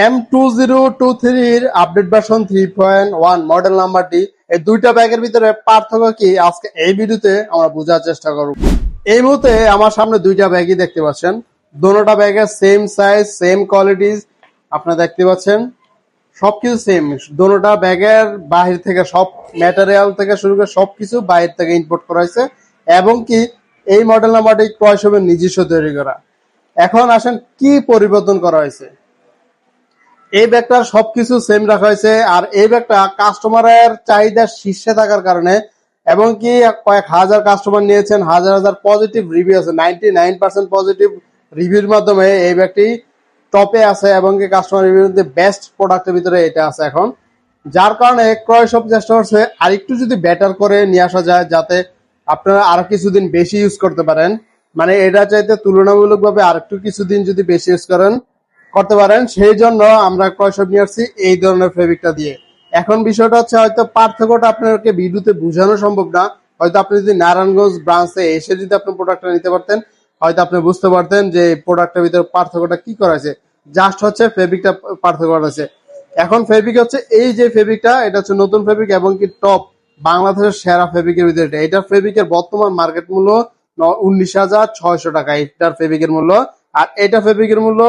M2023 update version 3.1 model নাম্বারটি, এই দুইটা ব্যাগের ভিতরে পার্থক্য কি আজকে এই ভিডিওতে আমরা বোঝার চেষ্টা করব। এই মুহূর্তে আমার সামনে দুইটা ব্যাগই দেখতে পাচ্ছেন, দোনোটা ব্যাগের সেম সাইজ সেম কোয়ালিটিজ আপনারা দেখতে পাচ্ছেন, সবকিছু সেম। দোনোটা ব্যাগের বাহির থেকে সব ম্যাটেরিয়াল থেকে শুরু করে সবকিছু বাইরে থেকে ইম্পোর্ট করা হয়েছে এবং কি এই মডেল নাম্বারটি ক্রয় শপের নিজস্ব তৈরি করা। এখন আসেন কি পরিবর্তন করা হয়েছে। এই ব্যাগটার সবকিছু সেম রাখা হয়েছে, আর এই ব্যাগটা কাস্টমারের চাহিদার শীর্ষে থাকার কারণে এবং কি কয়েক হাজার কাস্টমার নিয়েছেন, হাজার হাজার পজিটিভ রিভিউ আছে, 99% পজিটিভ রিভিউর মাধ্যমে এই ব্যাগটি টপে আছে এবং কি কাস্টমার রিভিউর মধ্যে বেস্ট প্রোডাক্টের ভিতরে এটা আছে এখন। যার কারণে ক্রয় সব চেষ্টা করছে আর একটু যদি বেটার করে নিয়ে আসা যায়, যাতে আপনারা আরো কিছুদিন বেশি ইউজ করতে পারেন, মানে এটা চাইতে তুলনামূলকভাবে আর একটু কিছুদিন যদি বেশি ইউজ করতে পারেন, সেই জন্য আমরা ক্রয় সব নিয়ে আসছি এই ধরনের ফেব্রিকটা দিয়ে। এখন বিষয়টা হচ্ছে, হয়তো পার্থক্যটা আপনাকে ভিডিওতে বোঝানো সম্ভব না, হয়তো আপনি যদি নারায়ণগঞ্জ ব্রাঞ্চে এসে যদি আপনি প্রোডাক্টটা নিতে পারতেন, হয়তো আপনি বুঝতে পারতেন যে প্রোডাক্টের ভিতরে পার্থক্যটা কি করা হয়েছে। জাস্ট হচ্ছে ফেব্রিকটা পার্থক্য করা হয়েছে। এখন ফেব্রিক হচ্ছে এই যে ফেব্রিকটা, এটা হচ্ছে নতুন ফেব্রিক এবং কি টপ বাংলাদেশের সেরা ফেব্রিকের ভিতরে। এটার ফেব্রিকের বর্তমান মার্কেট মূল্য 19,600 টাকা এটার ফেব্রিকের মূল্য। আর এটা ফেব্রিকের মূল্য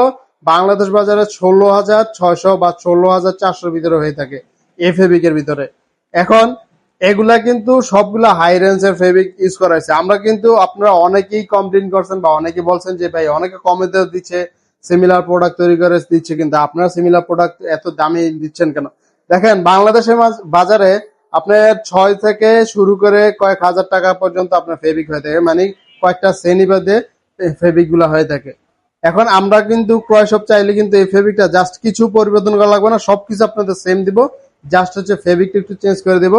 বাংলাদেশ বাজারে 16,600 বা 16,400 ভিতরে হয়ে থাকে এই ফেব্রিকের ভিতরে। এখন এগুলা কিন্তু সবগুলা হাই রেঞ্জের ফেব্রিক ইউজ করা হয়েছে। আমরা কিন্তু আপনারা অনেকেই কমপ্লেন করছেন বা অনেকে বলছেন যে ভাই অনেকে কমে দিচ্ছে, সিমিলার প্রোডাক্ট তৈরি করে দিচ্ছে, কিন্তু আপনারা সিমিলার প্রোডাক্ট এত দামি দিচ্ছেন কেন? দেখেন বাংলাদেশের বাজারে আপনার 6 থেকে শুরু করে কয়েক হাজার টাকা পর্যন্ত আপনার ফেব্রিক হয়ে থাকে, মানে কয়েকটা শ্রেণী বাদে ফেব্রিক গুলা হয়ে থাকে। এখন আমরা কিন্তু ক্রয় শপ চাইলে কিন্তু এই ফেব্রিকটা জাস্ট কিছু পরিবর্তন করা লাগবে না, সবকিছু আপনাদের সেম দিব, জাস্ট হচ্ছে ফেব্রিকটা একটু চেঞ্জ করে দিব।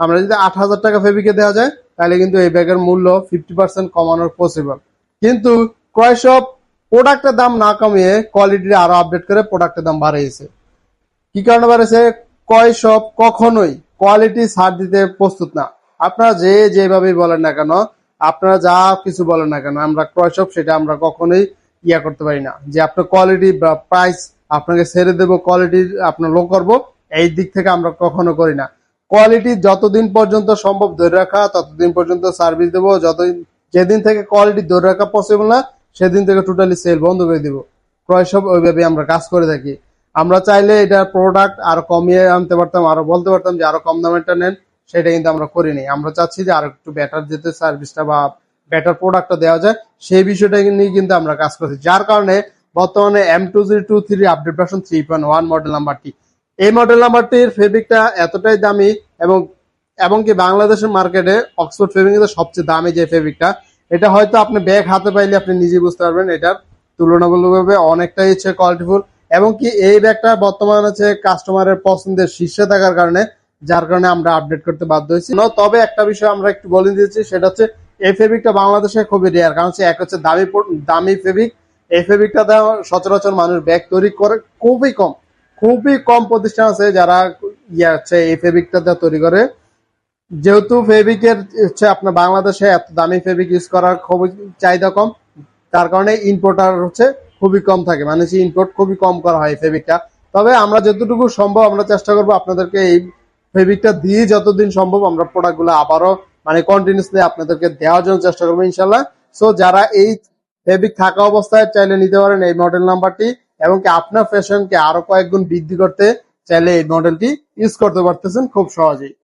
আমরা যদি 8,000 টাকা ফেব্রিকে দেওয়া যায় তাহলে কিন্তু এই ব্যাগের মূল্য 50% কমানোর পসিবল। কিন্তু ক্রয় শপ প্রোডাক্টের দাম না কমিয়ে কোয়ালিটি আরো আপডেট করে প্রোডাক্টের দাম বাড়িয়েছে। কি কারণে বাড়িয়েছে? ক্রয় শপ কখনোই কোয়ালিটি ছাড় দিতে প্রস্তুত না। আপনারা যেভাবেই বলেন না কেন, আপনারা যা কিছু বলেন না কেন, আমরা ক্রয় শপ সেটা আমরা কখনোই করতে পারি না যে আপনার কোয়ালিটি বা প্রাইস আপনাকে ছেড়ে দেবো, কোয়ালিটি আপনার লো করবো, এই দিক থেকে আমরা কখনো করি না। কোয়ালিটি যতদিন পর্যন্ত সম্ভব ধরে রাখা ততদিন পর্যন্ত সার্ভিস দেবো, যেদিন থেকে কোয়ালিটি ধরে রাখা পসিবল না সেদিন থেকে টোটালি সেল বন্ধ করে দিব। ক্রয় সব ওইভাবে আমরা কাজ করে থাকি। আমরা চাইলে এটা প্রোডাক্ট আরো কমিয়ে আনতে পারতাম, আরো বলতে পারতাম যে আরো কম দামেরটা নেন, সেটা কিন্তু আমরা করিনি। আমরা চাচ্ছি যে আরো একটু বেটার যেতে সার্ভিসটা বা বেটার প্রোডাক্টটা দেওয়া যায়, সেই বিষয়টা নিয়ে কিন্তু আমরা কাজ করছি। যার কারণে বর্তমানে M2023 আপডেট ভার্সন 3.1 মডেল নাম্বারটি, এই মডেল নাম্বারটির ফেব্রিকটা এতটাই দামি এবং কি বাংলাদেশের মার্কেটে অক্সফোর্ড ফেব্রিক সবচেয়ে দামি যে ফেব্রিকটা, এটা হয়তো আপনি ব্যাগ হাতে পাইলে আপনি নিজে বুঝতে পারবেন এটার তুলনামূলকভাবে অনেকটাই হচ্ছে কোয়ালিটিফুল। এবং কি এই ব্যাগটা বর্তমানে হচ্ছে কাস্টমারের পছন্দের শীর্ষে থাকার কারণে, যার কারণে আমরা আপডেট করতে বাধ্য হয়েছি। তবে একটা বিষয় আমরা একটু বলে দিয়েছি, সেটা হচ্ছে এই ফেব্রিকটা বাংলাদেশে খুবই রেয়ার, কারণ হচ্ছে এক হচ্ছে দামি ফেব্রিক। এই ফেব্রিকটা সচরাচর মানুষ ব্যাগ তৈরি করে খুবই কম প্রতিষ্ঠান আছে যারা হচ্ছে এই ফেব্রিকটা তৈরি করে। যেহেতু ফেব্রিকের হচ্ছে আপনার বাংলাদেশে এত দামি ফেব্রিক ইউজ করার খুবই চাহিদা কম, তার কারণে ইম্পোর্টার হচ্ছে খুবই কম থাকে, মানে ইম্পোর্ট খুবই কম করা হয় ফেব্রিকটা। তবে আমরা যতটুকু সম্ভব আমরা চেষ্টা করবো আপনাদেরকে এই ফেব্রিকটা দিয়ে যতদিন সম্ভব আমরা প্রোডাক্টগুলো আবারও মানে কন্টিনিউসলি আপনাদেরকে দেওয়ার জন্য চেষ্টা করবো ইনশাল্লাহ। সো যারা এই ফেব্রিক থাকা অবস্থায় চাইলে নিতে পারেন এই মডেল নাম্বারটি, এবং কি আপনার ফ্যাশনকে আরো কয়েক গুণ বৃদ্ধি করতে চাইলে এই মডেলটি ইউজ করতে পারতেছেন খুব সহজেই।